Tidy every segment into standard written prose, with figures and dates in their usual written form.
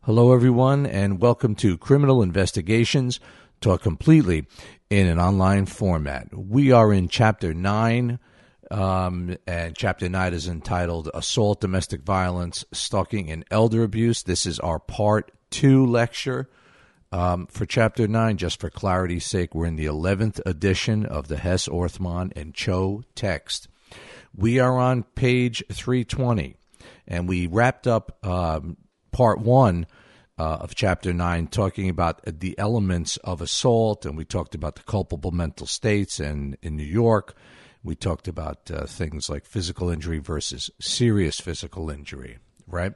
Hello, everyone, and welcome to Criminal Investigations, taught completely in an online format. We are in Chapter 9, and Chapter 9 is entitled Assault, Domestic Violence, Stalking, and Elder Abuse. This is our Part 2 lecture for Chapter 9. Just for clarity's sake, we're in the 11th edition of the Hess, Orthman, and Cho text. We are on page 320, and we wrapped up Part 1 of Chapter 9, talking about the elements of assault, and we talked about the culpable mental states, and in New York, we talked about things like physical injury versus serious physical injury, right?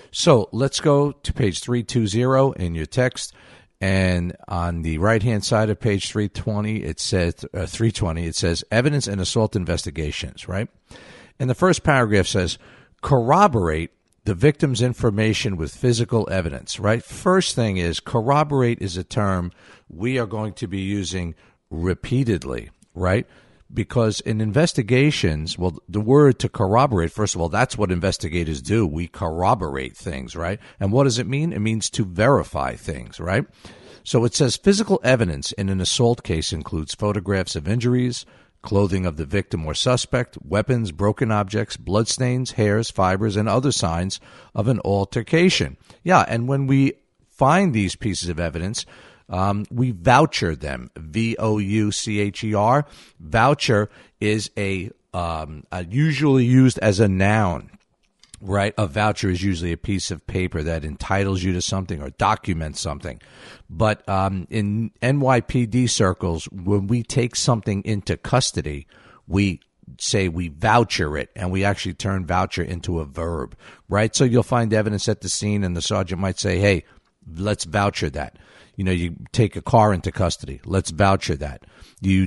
So let's go to page 320 in your text, and on the right-hand side of page 320, it says evidence and assault investigations, right? And the first paragraph says, corroborate the victim's information with physical evidence, right? First thing is, corroborate is a term we are going to be using repeatedly, right? Because in investigations, well, the word to corroborate, first of all, that's what investigators do. We corroborate things, right? And what does it mean? It means to verify things, right? So it says physical evidence in an assault case includes photographs of injuries, clothing of the victim or suspect, weapons, broken objects, bloodstains, hairs, fibers, and other signs of an altercation. Yeah, and when we find these pieces of evidence, we voucher them, V-O-U-C-H-E-R. Voucher is usually used as a noun, right? A voucher is usually a piece of paper that entitles you to something or documents something. But in NYPD circles, when we take something into custody, we say we voucher it, and we actually turn voucher into a verb, right? So you'll find evidence at the scene, and the sergeant might say, hey, let's voucher that. You know, you take a car into custody. Let's voucher that. You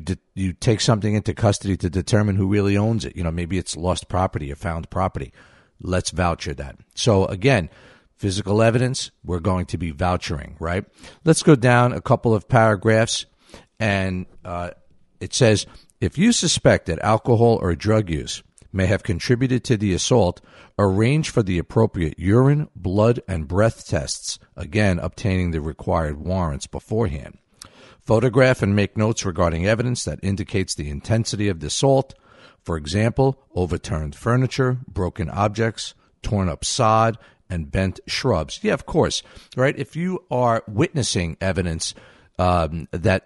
take something into custody to determine who really owns it. You know, maybe it's lost property or found property. Let's voucher that. So again, physical evidence, we're going to be vouchering, right? Let's go down a couple of paragraphs, and it says, if you suspect that alcohol or drug use may have contributed to the assault, arrange for the appropriate urine, blood, and breath tests, again, obtaining the required warrants beforehand. Photograph and make notes regarding evidence that indicates the intensity of the assault. For example, overturned furniture, broken objects, torn up sod, and bent shrubs. Yeah, of course, right? If you are witnessing evidence that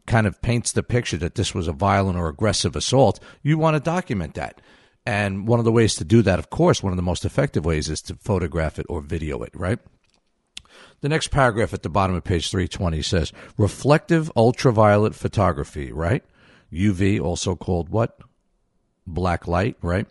kind of paints the picture that this was a violent or aggressive assault, you want to document that. And one of the ways to do that, of course, one of the most effective ways is to photograph it or video it, right? The next paragraph at the bottom of page 320 says, reflective ultraviolet photography, right? UV, also called what? Black light, right?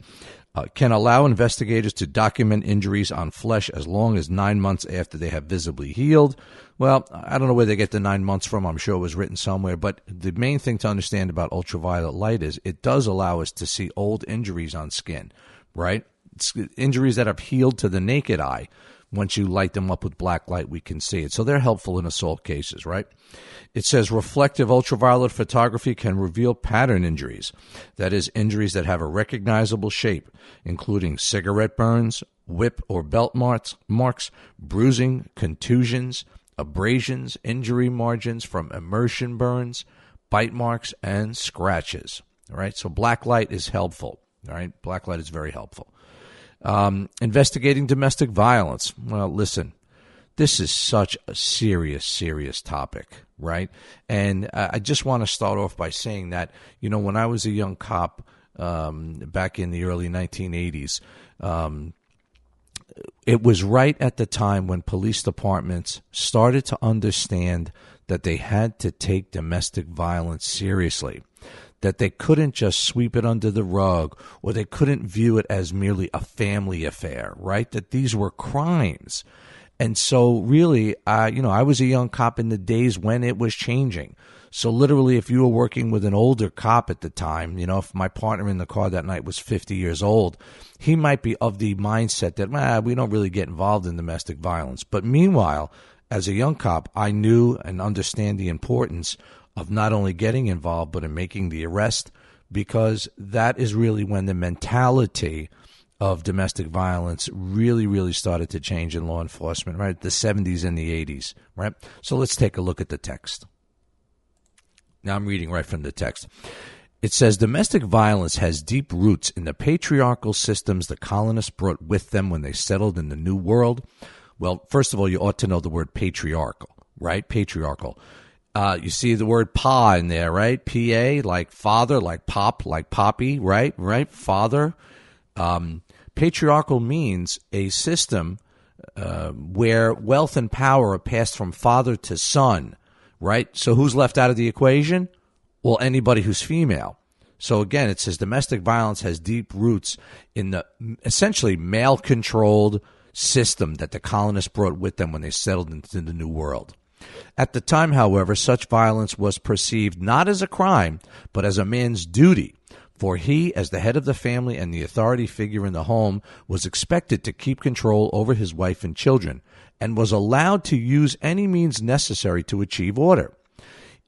Can allow investigators to document injuries on flesh as long as 9 months after they have visibly healed. Well, I don't know where they get the 9 months from. I'm sure it was written somewhere. But the main thing to understand about ultraviolet light is it does allow us to see old injuries on skin, right? It's injuries that have healed to the naked eye. Once you light them up with black light, we can see it. So they're helpful in assault cases, right? It says reflective ultraviolet photography can reveal pattern injuries. That is, injuries that have a recognizable shape, including cigarette burns, whip or belt marks, bruising, contusions, abrasions, injury margins from immersion burns, bite marks, and scratches. All right, so black light is helpful. All right, black light is very helpful. Investigating domestic violence. Well, listen, this is such a serious topic, right? And I just want to start off by saying that, you know, when I was a young cop back in the early 1980s, it was right at the time when police departments started to understand that they had to take domestic violence seriously, that they couldn't just sweep it under the rug, or they couldn't view it as merely a family affair, right? That these were crimes. And so really, I was a young cop in the days when it was changing. So literally, if you were working with an older cop at the time, you know, if my partner in the car that night was 50 years old, he might be of the mindset that, we don't really get involved in domestic violence. But meanwhile, as a young cop, I knew and understand the importance of not only getting involved, but in making the arrest, because that is really when the mentality of domestic violence really, really started to change in law enforcement, right? The 70s and the 80s, right? So let's take a look at the text. Now I'm reading right from the text. It says, domestic violence has deep roots in the patriarchal systems the colonists brought with them when they settled in the New World. Well, first of all, you ought to know the word patriarchal, right? Patriarchal. You see the word pa in there, right? P-A, like father, like pop, like poppy, right? Right? Father. Patriarchal means a system where wealth and power are passed from father to son, right? So who's left out of the equation? Well, anybody who's female. So again, it says domestic violence has deep roots in the essentially male-controlled system that the colonists brought with them when they settled into the New World. At the time, however, such violence was perceived not as a crime, but as a man's duty, for he, as the head of the family and the authority figure in the home, was expected to keep control over his wife and children, and was allowed to use any means necessary to achieve order.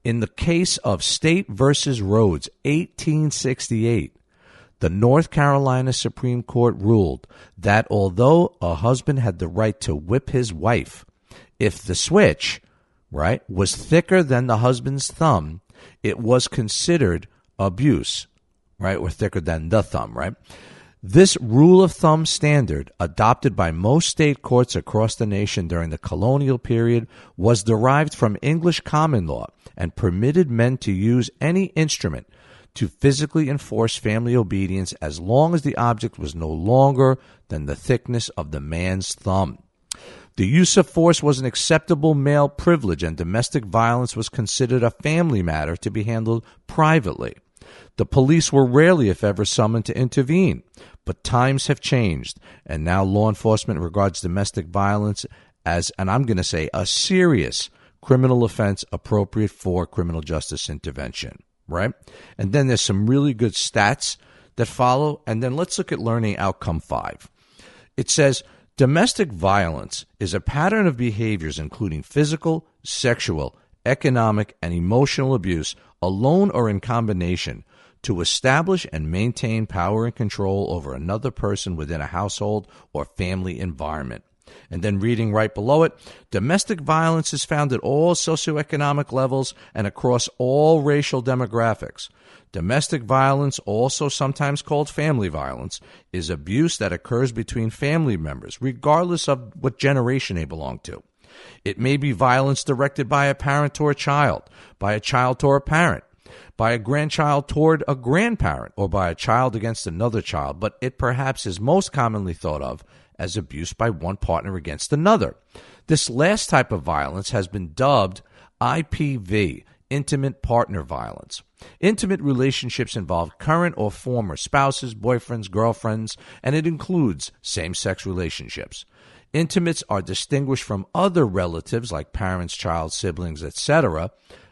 In the case of State versus Rhodes, 1868, the North Carolina Supreme Court ruled that although a husband had the right to whip his wife, if the switch, right, was thicker than the husband's thumb, it was considered abuse, right, or thicker than the thumb, right? This rule of thumb standard, adopted by most state courts across the nation during the colonial period, was derived from English common law and permitted men to use any instrument to physically enforce family obedience as long as the object was no longer than the thickness of the man's thumb. The use of force was an acceptable male privilege, and domestic violence was considered a family matter to be handled privately. The police were rarely, if ever, summoned to intervene, but times have changed, and now law enforcement regards domestic violence as, and I'm going to say, a serious criminal offense appropriate for criminal justice intervention, right? And then there's some really good stats that follow, and then let's look at learning outcome 5. It says, domestic violence is a pattern of behaviors including physical, sexual, economic, and emotional abuse, alone or in combination, to establish and maintain power and control over another person within a household or family environment. And then reading right below it, domestic violence is found at all socioeconomic levels and across all racial demographics. Domestic violence, also sometimes called family violence, is abuse that occurs between family members, regardless of what generation they belong to. It may be violence directed by a parent to a child, by a child to a parent, by a grandchild toward a grandparent, or by a child against another child, but it perhaps is most commonly thought of as abuse by one partner against another. This last type of violence has been dubbed IPV, intimate partner violence. Intimate relationships involve current or former spouses, boyfriends, girlfriends, and it includes same-sex relationships. Intimates are distinguished from other relatives like parents, child, siblings, etc.,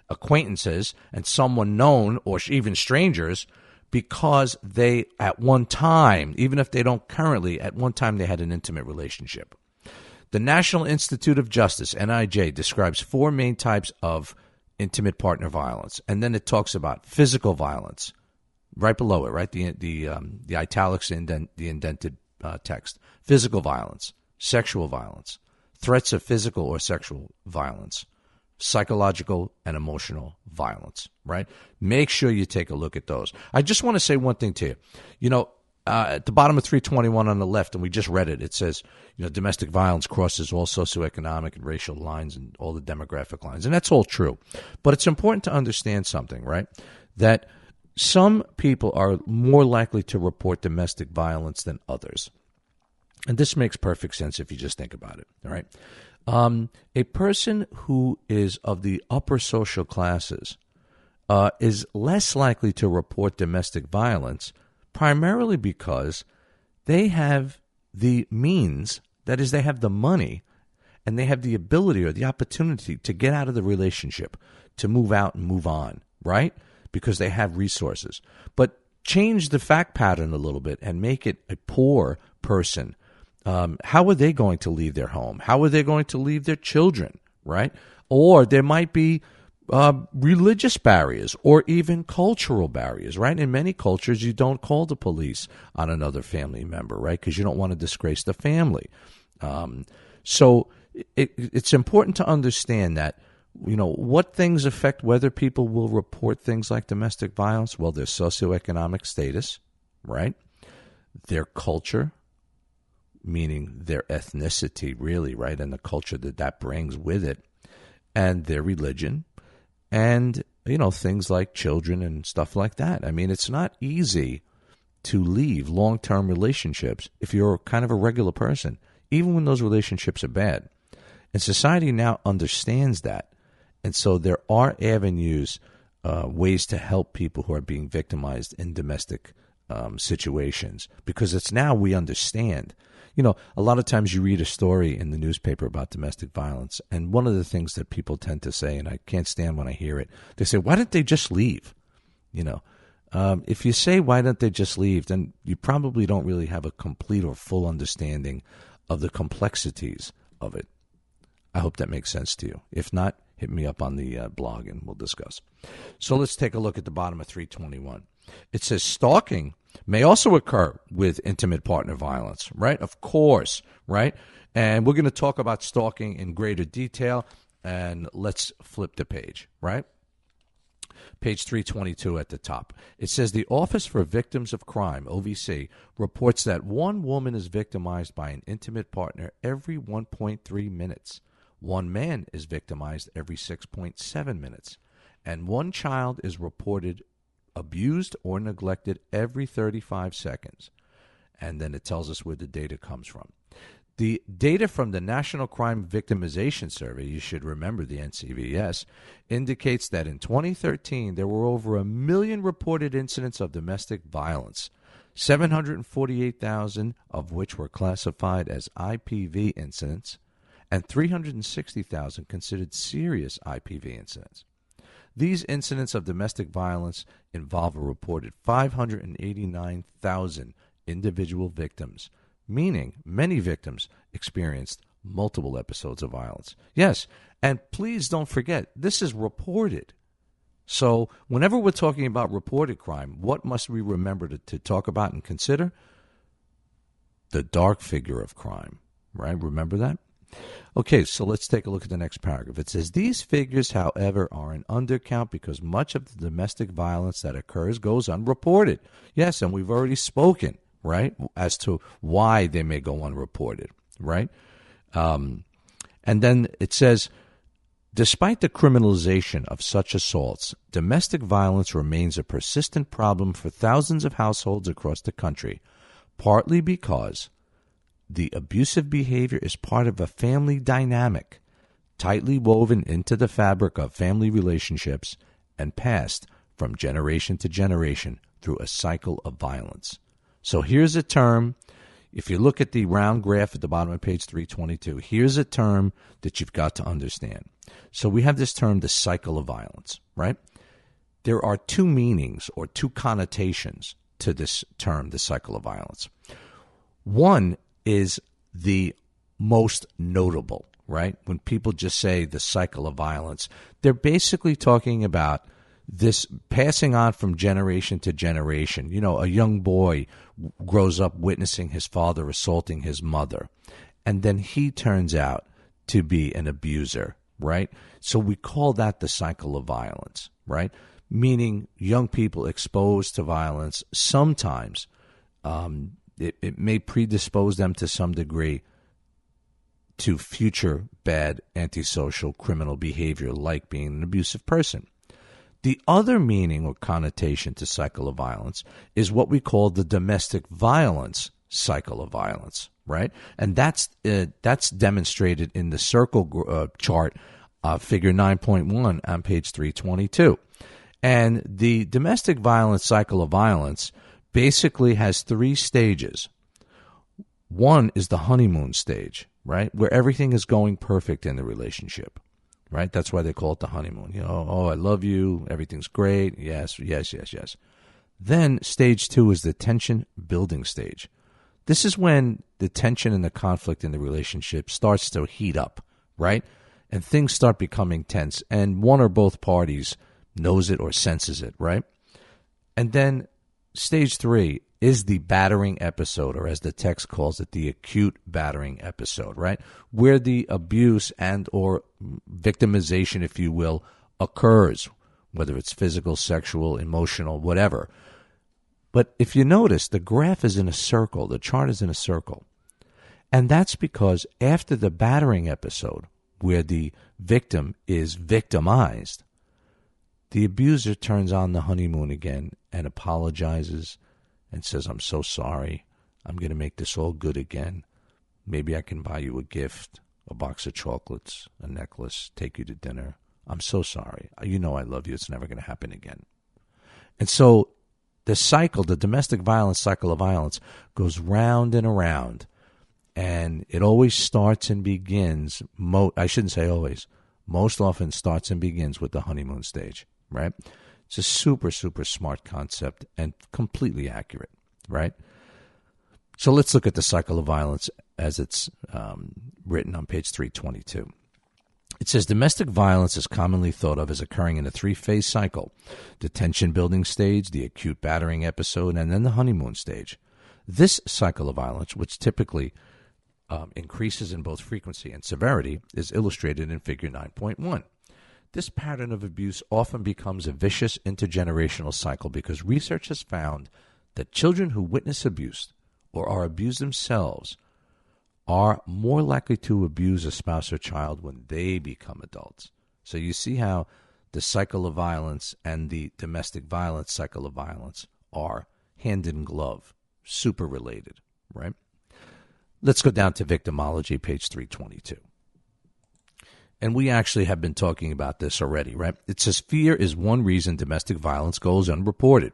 acquaintances, and someone known or even strangers because they at one time, even if they don't currently, at one time they had an intimate relationship. The National Institute of Justice, NIJ, describes 4 main types of intimate partner violence, and then it talks about physical violence right below it, right? The italics in the indented text. Physical violence, sexual violence, threats of physical or sexual violence, psychological and emotional violence, right? Make sure you take a look at those. I just want to say one thing to you. You know, at the bottom of 321 on the left, and we just read it, it says, domestic violence crosses all socioeconomic and racial lines and all the demographic lines. And that's all true. But it's important to understand something, right? That some people are more likely to report domestic violence than others. And this makes perfect sense if you just think about it, all right? A person who is of the upper social classes is less likely to report domestic violence, primarily because they have the means, that is, they have the money, and they have the ability or the opportunity to get out of the relationship, to move out and move on, right? Because they have resources. But change the fact pattern a little bit and make it a poor person. How are they going to leave their home? How are they going to leave their children, right? Or there might be religious barriers or even cultural barriers, right? In many cultures, you don't call the police on another family member, right? Because you don't want to disgrace the family. So it's important to understand that, what things affect whether people will report things like domestic violence. Well, their socioeconomic status, right? Their culture, meaning their ethnicity, really, right? And the culture that brings with it, and their religion, and, things like children and stuff like that. I mean, it's not easy to leave long-term relationships if you're kind of a regular person, even when those relationships are bad. And society now understands that. And so there are avenues, ways to help people who are being victimized in domestic situations, because it's now we understand. A lot of times you read a story in the newspaper about domestic violence, and one of the things that people tend to say, and I can't stand when I hear it, they say, why don't they just leave? If you say, why don't they just leave, then you probably don't really have a complete or full understanding of the complexities of it. I hope that makes sense to you. If not, hit me up on the blog and we'll discuss. So let's take a look at the bottom of 321. It says stalking may also occur with intimate partner violence, right? Of course, right? And we're going to talk about stalking in greater detail, and let's flip the page, right? Page 322 at the top. It says the Office for Victims of Crime, OVC, reports that one woman is victimized by an intimate partner every 1.3 minutes. One man is victimized every 6.7 minutes. And one child is reported abused or neglected every 35 seconds. And then it tells us where the data comes from. The data from the National Crime Victimization Survey, you should remember the NCVS, indicates that in 2013 there were over 1 million reported incidents of domestic violence, 748,000 of which were classified as IPV incidents, and 360,000 considered serious IPV incidents. These incidents of domestic violence involve a reported 589,000 individual victims, meaning many victims experienced multiple episodes of violence. Yes, and please don't forget, this is reported. So whenever we're talking about reported crime, what must we remember to talk about and consider? The dark figure of crime, right? Remember that? Okay, so let's take a look at the next paragraph. It says, these figures, however, are an undercount because much of the domestic violence that occurs goes unreported. Yes, and we've already spoken, right, as to why they may go unreported, right? And then it says, despite the criminalization of such assaults, domestic violence remains a persistent problem for thousands of households across the country, partly because the abusive behavior is part of a family dynamic, tightly woven into the fabric of family relationships and passed from generation to generation through a cycle of violence. So here's a term. If you look at the round graph at the bottom of page 322, here's a term that you've got to understand. So we have this term, the cycle of violence, right? There are two meanings or two connotations to this term, the cycle of violence. One is the most notable, right? When people just say the cycle of violence, they're basically talking about this passing on from generation to generation. You know, a young boy grows up witnessing his father assaulting his mother, and then he turns out to be an abuser, right? So we call that the cycle of violence, right? Meaning young people exposed to violence sometimes it may predispose them to some degree to future bad antisocial criminal behavior like being an abusive person. The other meaning or connotation to cycle of violence is what we call the domestic violence cycle of violence, right? And that's demonstrated in the circle chart, figure 9.1 on page 322. And the domestic violence cycle of violence basically has three stages. One is the honeymoon stage, right, where everything is going perfect in the relationship, right? That's why they call it the honeymoon. You know, oh, I love you, everything's great, yes. Then stage two is the tension building stage. This is when the tension and the conflict in the relationship starts to heat up, right? and things start becoming tense, and one or both parties knows it or senses it, right? And then stage 3 is the battering episode, or as the text calls it, the acute battering episode, right? Where the abuse and or victimization, if you will, occurs, whether it's physical, sexual, emotional, whatever. But if you notice, the graph is in a circle, the chart is in a circle. And that's because after the battering episode, where the victim is victimized, the abuser turns on the honeymoon again and apologizes and says, I'm so sorry. I'm going to make this all good again. Maybe I can buy you a gift, a box of chocolates, a necklace, take you to dinner. I'm so sorry. You know I love you. It's never going to happen again. And so the cycle, the domestic violence cycle of violence, goes round and around. And it always starts and begins, I shouldn't say always, most often starts and begins with the honeymoon stage, right? It's a super, super smart concept and completely accurate, right? So let's look at the cycle of violence as it's written on page 322. It says domestic violence is commonly thought of as occurring in a 3-phase cycle: the tension-building stage, the acute battering episode, and then the honeymoon stage. This cycle of violence, which typically increases in both frequency and severity, is illustrated in figure 9.1. This pattern of abuse often becomes a vicious intergenerational cycle because research has found that children who witness abuse or are abused themselves are more likely to abuse a spouse or child when they become adults. So you see how the cycle of violence and the domestic violence cycle of violence are hand in glove, super related, right? Let's go down to victimology, page 322. And we actually have been talking about this already, right? It says fear is one reason domestic violence goes unreported.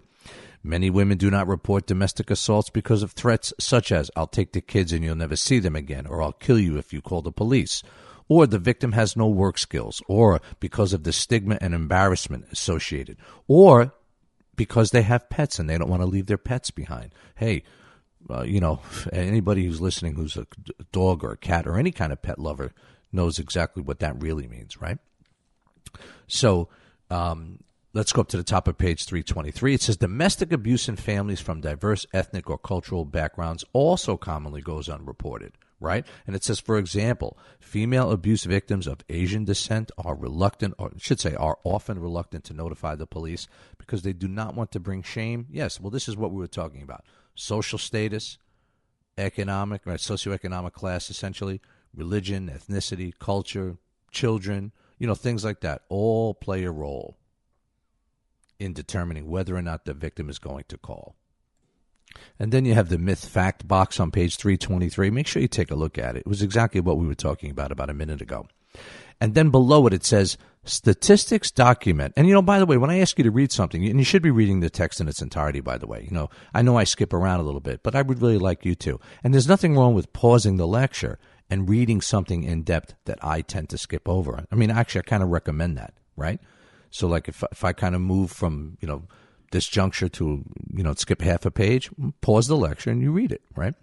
Many women do not report domestic assaults because of threats such as, I'll take the kids and you'll never see them again, or I'll kill you if you call the police, or the victim has no work skills, or because of the stigma and embarrassment associated, or because they have pets and they don't want to leave their pets behind. Hey, anybody who's listening who's a dog or a cat or any kind of pet lover knows exactly what that really means, right? So let's go up to the top of page 323. It says domestic abuse in families from diverse ethnic or cultural backgrounds also commonly goes unreported, right? And it says, for example, female abuse victims of Asian descent are often reluctant to notify the police because they do not want to bring shame. Yes, well, this is what we were talking about. Social status, socioeconomic class, essentially, religion, ethnicity, culture, children, things like that all play a role in determining whether or not the victim is going to call. And then you have the myth-fact box on page 323. Make sure you take a look at it. It was exactly what we were talking about a minute ago. And then below it says, statistics document. And, by the way, when I ask you to read something, and you should be reading the text in its entirety, by the way. I know I skip around a little bit, but I would really like you to. And there's nothing wrong with pausing the lecture and reading something in depth that I tend to skip over. I mean, actually, I kind of recommend that, right? So, like, if I kind of move from, this juncture to, skip half a page, pause the lecture and you read it, right?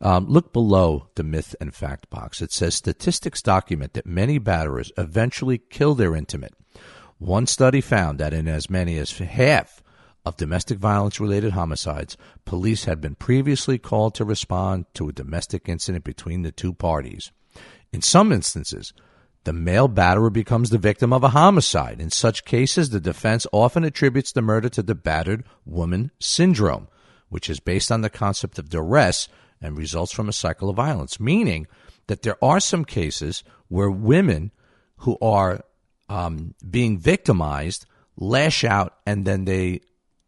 Look below the myth and fact box. It says statistics document that many batterers eventually kill their intimate. One study found that in as many as half of domestic violence-related homicides, police had been previously called to respond to a domestic incident between the two parties. In some instances, the male batterer becomes the victim of a homicide. In such cases, the defense often attributes the murder to the battered woman syndrome, which is based on the concept of duress and results from a cycle of violence, meaning that there are some cases where women who are being victimized lash out and then they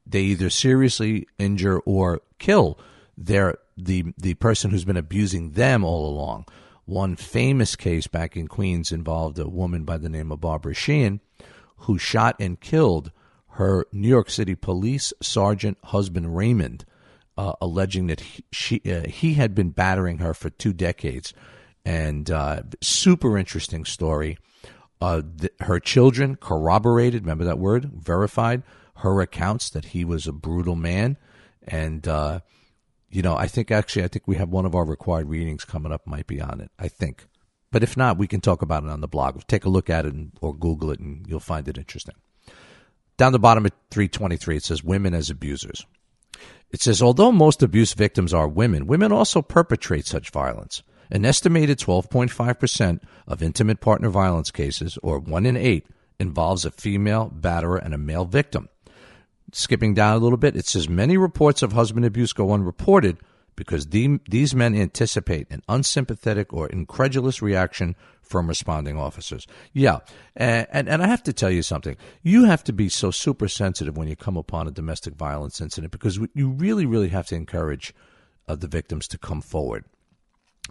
either seriously injure or kill the person who's been abusing them all along. One famous case back in Queens involved a woman by the name of Barbara Sheehan who shot and killed her New York City police sergeant husband Raymond, alleging that he had been battering her for 2 decades. And super interesting story. Her children corroborated, remember that word, verified her accounts that he was a brutal man. And I think we have one of our required readings coming up might be on it, I think. But if not, we can talk about it on the blog. Take a look at it or Google it, and you'll find it interesting. Down the bottom at 323, it says women as abusers. It says, although most abuse victims are women, women also perpetrate such violence. An estimated 12.5% of intimate partner violence cases, or 1 in 8, involves a female batterer and a male victim. Skipping down a little bit, it says many reports of husband abuse go unreported because these men anticipate an unsympathetic or incredulous reaction from responding officers. Yeah, and I have to tell you something. You have to be so super sensitive when you come upon a domestic violence incident because you really, really have to encourage the victims to come forward.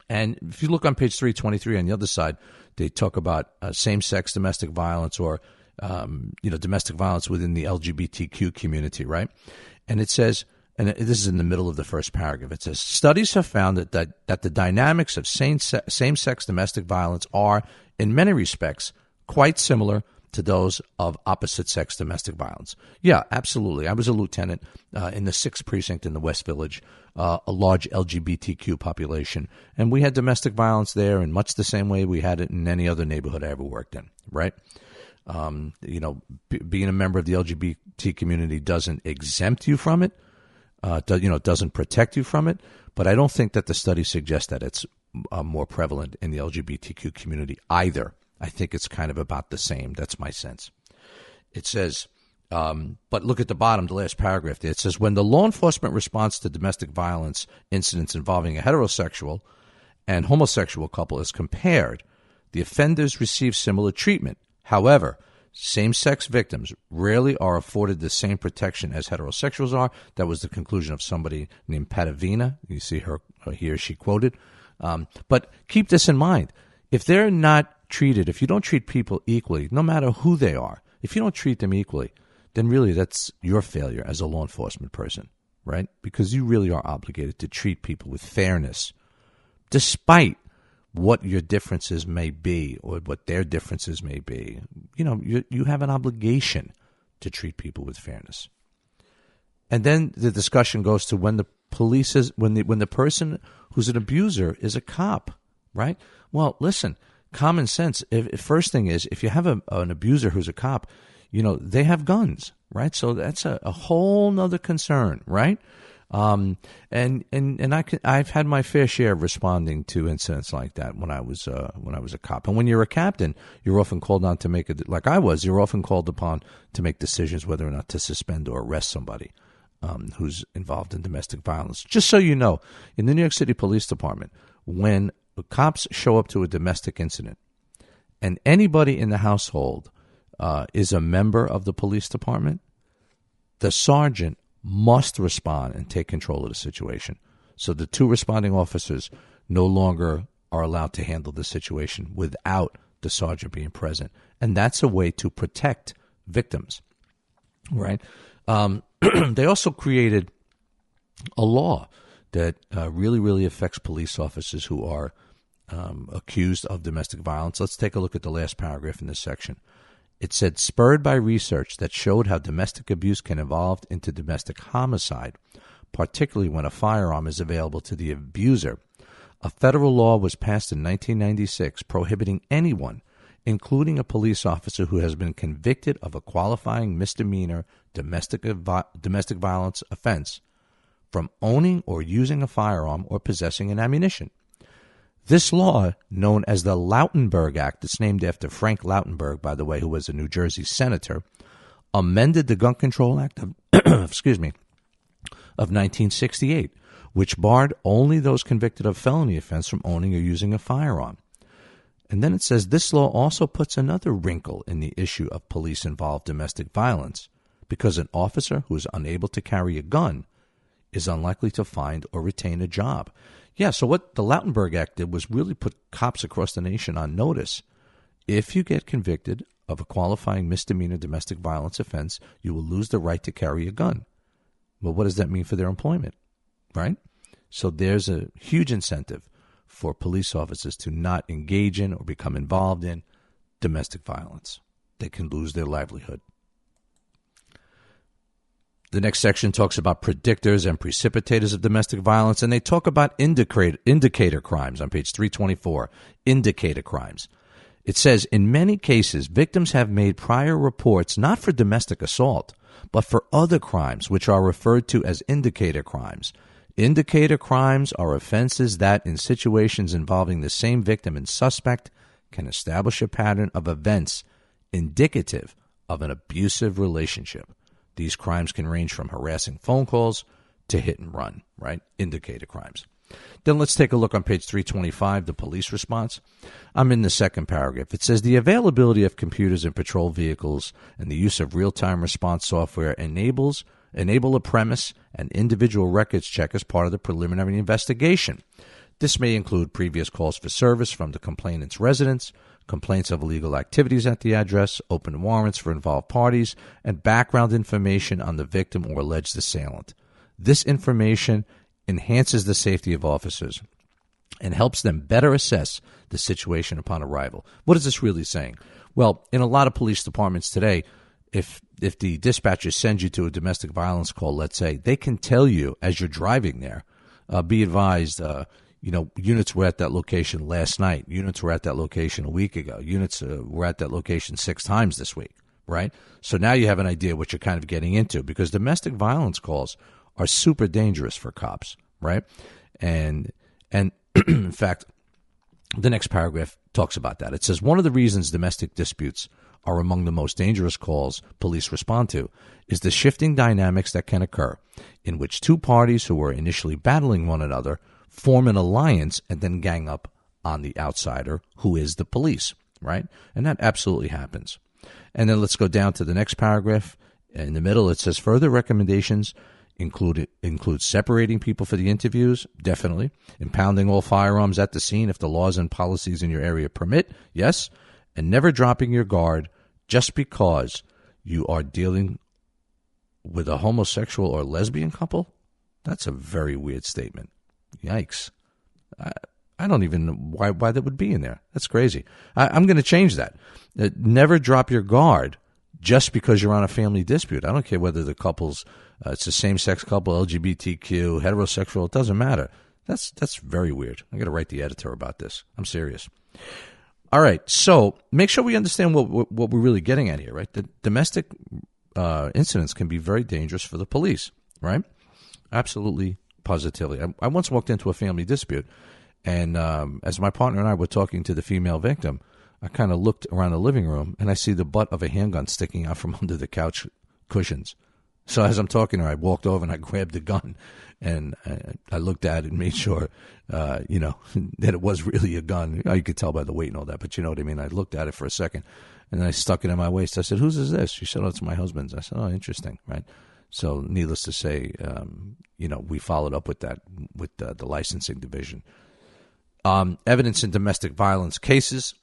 And if you look on page 323 on the other side, they talk about same-sex domestic violence or domestic violence within the LGBTQ community, right? And it says, and this is in the middle of the first paragraph, it says, studies have found that the dynamics of same-sex domestic violence are, in many respects, quite similar to those of opposite-sex domestic violence. Yeah, absolutely. I was a lieutenant in the 6th Precinct in the West Village, a large LGBTQ population, and we had domestic violence there in much the same way we had it in any other neighborhood I ever worked in, right? Being a member of the LGBT community doesn't exempt you from it. Doesn't protect you from it, but I don't think that the studies suggest that it's more prevalent in the LGBTQ community either. I think it's kind of about the same. That's my sense. It says, but look at the bottom, the last paragraph there. It says, when the law enforcement response to domestic violence incidents involving a heterosexual and homosexual couple is compared, the offenders receive similar treatment. However, same-sex victims rarely are afforded the same protection as heterosexuals are. That was the conclusion of somebody named Patavina. You see her here, she quoted. But keep this in mind. If they're not treated, if you don't treat people equally, no matter who they are, if you don't treat them equally, then really that's your failure as a law enforcement person, right? Because you really are obligated to treat people with fairness, despite what your differences may be or what their differences may be. You have an obligation to treat people with fairness. And then the discussion goes to when the police is, when the person who's an abuser is a cop, right? Well, listen, common sense. First thing is, if you have an abuser who's a cop, they have guns, right? So that's a whole nother concern, right? I've had my fair share of responding to incidents like that when I was a cop. And when you're a captain, you're often called on to you're often called upon to make decisions whether or not to suspend or arrest somebody who's involved in domestic violence. Just so you know, in the New York City Police Department, when cops show up to a domestic incident and anybody in the household is a member of the police department, the sergeant must respond and take control of the situation. So the two responding officers no longer are allowed to handle the situation without the sergeant being present. And that's a way to protect victims, right? They also created a law that really, really affects police officers who are accused of domestic violence. Let's take a look at the last paragraph in this section. It said, spurred by research that showed how domestic abuse can evolve into domestic homicide, particularly when a firearm is available to the abuser, a federal law was passed in 1996 prohibiting anyone, including a police officer who has been convicted of a qualifying misdemeanor domestic violence offense, from owning or using a firearm or possessing an ammunition. This law, known as the Lautenberg Act, it's named after Frank Lautenberg, by the way, who was a New Jersey senator, amended the Gun Control Act of, of 1968, which barred only those convicted of felony offense from owning or using a firearm. And then it says this law also puts another wrinkle in the issue of police-involved domestic violence, because an officer who is unable to carry a gun is unlikely to find or retain a job. Yeah, so what the Lautenberg Act did was really put cops across the nation on notice. If you get convicted of a qualifying misdemeanor domestic violence offense, you will lose the right to carry a gun. Well, what does that mean for their employment, right? So there's a huge incentive for police officers to not engage in or become involved in domestic violence. They can lose their livelihood. The next section talks about predictors and precipitators of domestic violence, and they talk about indicator crimes on page 324, indicator crimes. It says, in many cases, victims have made prior reports not for domestic assault, but for other crimes, which are referred to as indicator crimes. Indicator crimes are offenses that, in situations involving the same victim and suspect, can establish a pattern of events indicative of an abusive relationship. These crimes can range from harassing phone calls to hit and run, right? Indicator crimes. Then let's take a look on page 325, the police response. I'm in the second paragraph. It says the availability of computers in patrol vehicles and the use of real-time response software enable a premise and individual records check as part of the preliminary investigation. This may include previous calls for service from the complainant's residence, complaints of illegal activities at the address, open warrants for involved parties, and background information on the victim or alleged assailant. This information enhances the safety of officers and helps them better assess the situation upon arrival. What is this really saying? Well, in a lot of police departments today, if the dispatcher sends you to a domestic violence call, let's say, they can tell you as you're driving there, be advised, units were at that location last night. Units were at that location a week ago. Units were at that location 6 times this week, right? So now you have an idea what you're kind of getting into, because domestic violence calls are super dangerous for cops, right? And in fact, the next paragraph talks about that. It says one of the reasons domestic disputes are among the most dangerous calls police respond to is the shifting dynamics that can occur in which two parties who were initially battling one another form an alliance and then gang up on the outsider who is the police, right? And that absolutely happens. And then let's go down to the next paragraph. In the middle, it says further recommendations include separating people for the interviews, definitely. Impounding all firearms at the scene if the laws and policies in your area permit, yes. And never dropping your guard just because you are dealing with a homosexual or lesbian couple. That's a very weird statement. Yikes. I don't even know why that would be in there. That's crazy. I'm going to change that. Never drop your guard just because you're on a family dispute. I don't care whether the couple's it's a same-sex couple, LGBTQ, heterosexual. It doesn't matter. That's very weird. I'm going to write the editor about this. I'm serious. All right, so make sure we understand what we're really getting at here, right? The domestic incidents can be very dangerous for the police, right? Absolutely, positively. I once walked into a family dispute, and as my partner and I were talking to the female victim, I kind of looked around the living room, and I see the butt of a handgun sticking out from under the couch cushions. So as I'm talking to her, I walked over and I grabbed the gun, and I looked at it and made sure, that it was really a gun. You could tell by the weight and all that, but you know what I mean? I looked at it for a second, and then I stuck it in my waist. I said, "Whose is this?" She said, "Oh, it's my husband's." I said, "Oh, interesting," right? So needless to say, we followed up with that, with the licensing division. Evidence in domestic violence cases.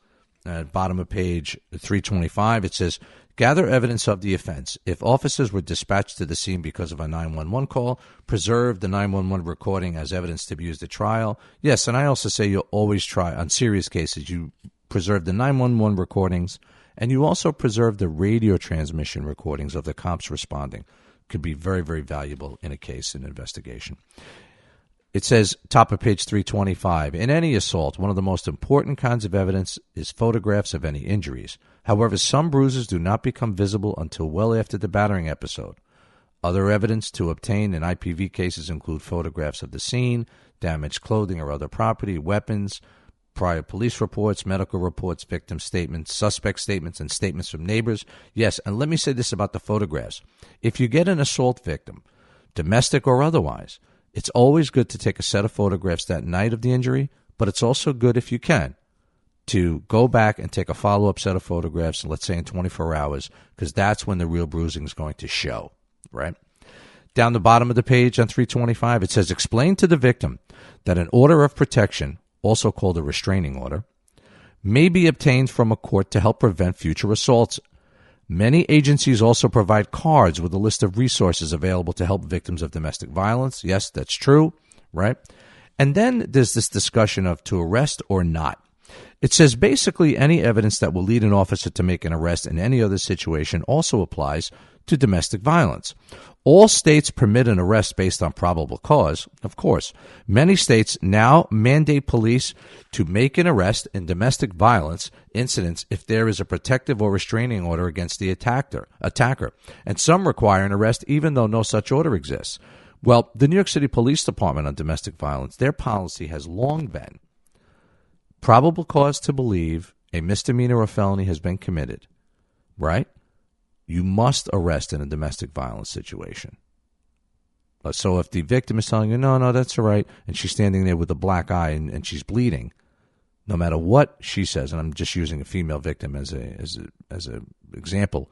At bottom of page 325, it says, gather evidence of the offense. If officers were dispatched to the scene because of a 911 call, preserve the 911 recording as evidence to be used at trial. Yes, and I also say you'll always try, on serious cases, you preserve the 911 recordings, and you also preserve the radio transmission recordings of the cops responding. Could be very, very valuable in a case, in investigation. It says, top of page 325, in any assault, one of the most important kinds of evidence is photographs of any injuries. However, some bruises do not become visible until well after the battering episode. Other evidence to obtain in IPV cases include photographs of the scene, damaged clothing or other property, weapons, prior police reports, medical reports, victim statements, suspect statements, and statements from neighbors. Yes, and let me say this about the photographs. If you get an assault victim, domestic or otherwise, it's always good to take a set of photographs that night of the injury, but it's also good, if you can, to go back and take a follow-up set of photographs, let's say in 24 hours, because that's when the real bruising is going to show, right? Down the bottom of the page on 325, it says, explain to the victim that an order of protection, also called a restraining order, may be obtained from a court to help prevent future assaults. Many agencies also provide cards with a list of resources available to help victims of domestic violence. Yes, that's true, right? And then there's this discussion of to arrest or not. It says basically any evidence that will lead an officer to make an arrest in any other situation also applies to domestic violence. All states permit an arrest based on probable cause, of course. Many states now mandate police to make an arrest in domestic violence incidents if there is a protective or restraining order against the attacker, and some require an arrest even though no such order exists. Well, the New York City Police Department on domestic violence, their policy has long been probable cause to believe a misdemeanor or felony has been committed, right? You must arrest in a domestic violence situation. So if the victim is telling you, no, that's all right, and she's standing there with a black eye and she's bleeding, no matter what she says, and I'm just using a female victim as a example,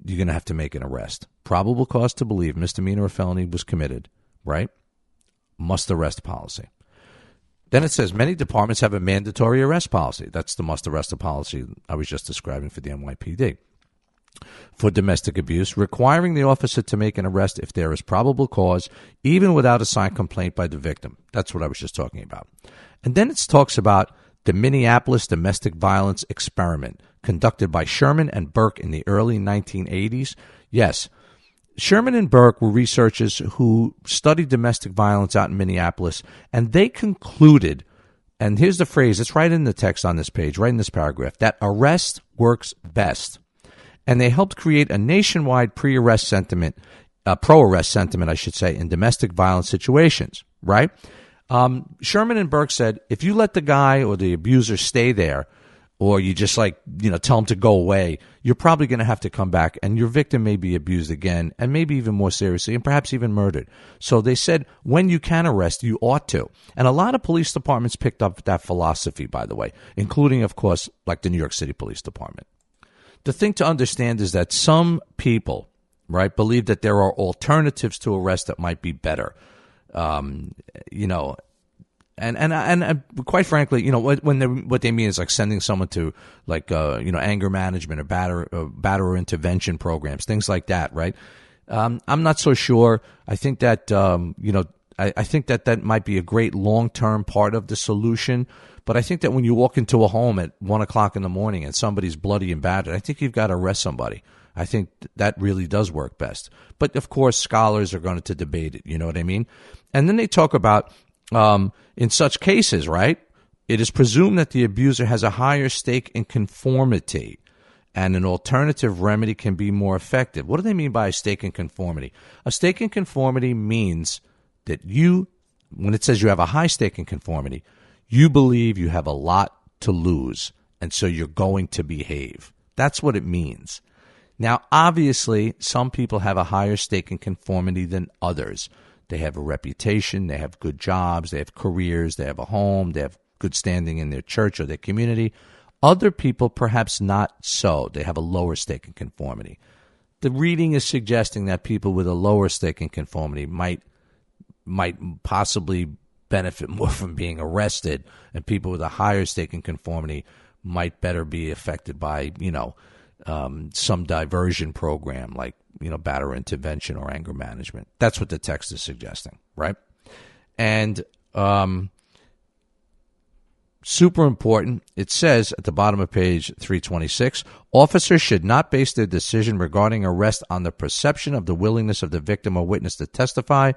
you're going to have to make an arrest. Probable cause to believe misdemeanor or felony was committed, right? Must arrest policy. Then it says many departments have a mandatory arrest policy. That's the must arrest policy I was just describing for the NYPD. For domestic abuse, requiring the officer to make an arrest if there is probable cause, even without a signed complaint by the victim. That's what I was just talking about. And then it talks about the Minneapolis domestic violence experiment conducted by Sherman and Burke in the early 1980s. Yes, Sherman and Burke were researchers who studied domestic violence out in Minneapolis, and they concluded, and here's the phrase, it's right in the text on this page, right in this paragraph, that arrest works best. And they helped create a nationwide pro-arrest sentiment, I should say, in domestic violence situations, right? Sherman and Burke said, if you let the guy or the abuser stay there, or you just tell him to go away, you're probably going to have to come back, and your victim may be abused again, and maybe even more seriously, and perhaps even murdered. So they said, when you can arrest, you ought to. And a lot of police departments picked up that philosophy, by the way, including, of course, like the New York City Police Department. The thing to understand is that some people, right, believe that there are alternatives to arrest that might be better. And quite frankly, what they mean is like sending someone to anger management or batterer intervention programs, things like that, right? I'm not so sure. I think that I think that might be a great long-term part of the solution. But I think that when you walk into a home at 1 o'clock in the morning and somebody's bloody and battered, I think you've got to arrest somebody. I think that really does work best. But, of course, scholars are going to debate it. You know what I mean? And then they talk about, in such cases, right, it is presumed that the abuser has a higher stake in conformity and an alternative remedy can be more effective. What do they mean by a stake in conformity? A stake in conformity means that when it says you have a high stake in conformity, you believe you have a lot to lose, and so you're going to behave. That's what it means. Now, obviously, some people have a higher stake in conformity than others. They have a reputation, they have good jobs, they have careers, they have a home, they have good standing in their church or their community. Other people, perhaps not so. They have a lower stake in conformity. The reading is suggesting that people with a lower stake in conformity might possibly benefit more from being arrested, and people with a higher stake in conformity might better be affected by, some diversion program like, batterer intervention or anger management. That's what the text is suggesting, right? And super important, it says at the bottom of page 326, officers should not base their decision regarding arrest on the perception of the willingness of the victim or witness to testify.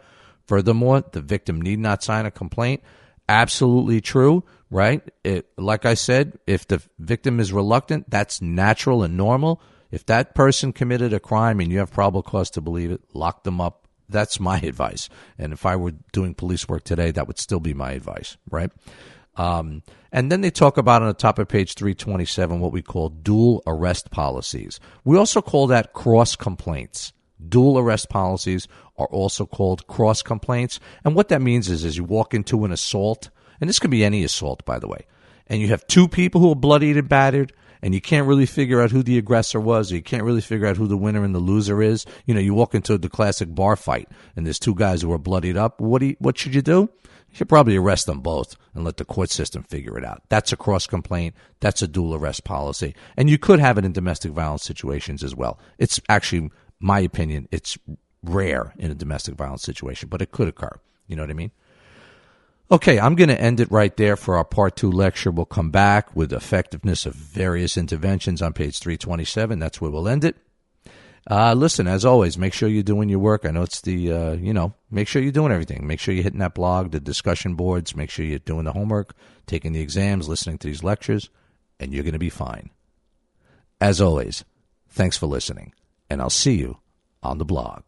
Furthermore, the victim need not sign a complaint. Absolutely true, right? Like I said, if the victim is reluctant, that's natural and normal. If that person committed a crime and you have probable cause to believe it, lock them up. That's my advice. And if I were doing police work today, that would still be my advice, right? And then they talk about on the top of page 327 what we call dual arrest policies. We also call that cross complaints. Dual arrest policies are also called cross complaints. And what that means is you walk into an assault, and this could be any assault, by the way, and you have two people who are bloodied and battered, and you can't really figure out who the aggressor was, or you can't really figure out who the winner and the loser is. You walk into the classic bar fight, and there's two guys who are bloodied up. What should you do? You should probably arrest them both and let the court system figure it out. That's a cross complaint. That's a dual arrest policy. And you could have it in domestic violence situations as well. It's actually, my opinion, it's rare in a domestic violence situation, but it could occur. You know what I mean? Okay, I'm going to end it right there for our part 2 lecture. We'll come back with effectiveness of various interventions on page 327. That's where we'll end it. Listen, as always, make sure you're doing your work. I know it's the, make sure you're doing everything. Make sure you're hitting that blog, the discussion boards. Make sure you're doing the homework, taking the exams, listening to these lectures, and you're going to be fine. As always, thanks for listening, and I'll see you on the blog.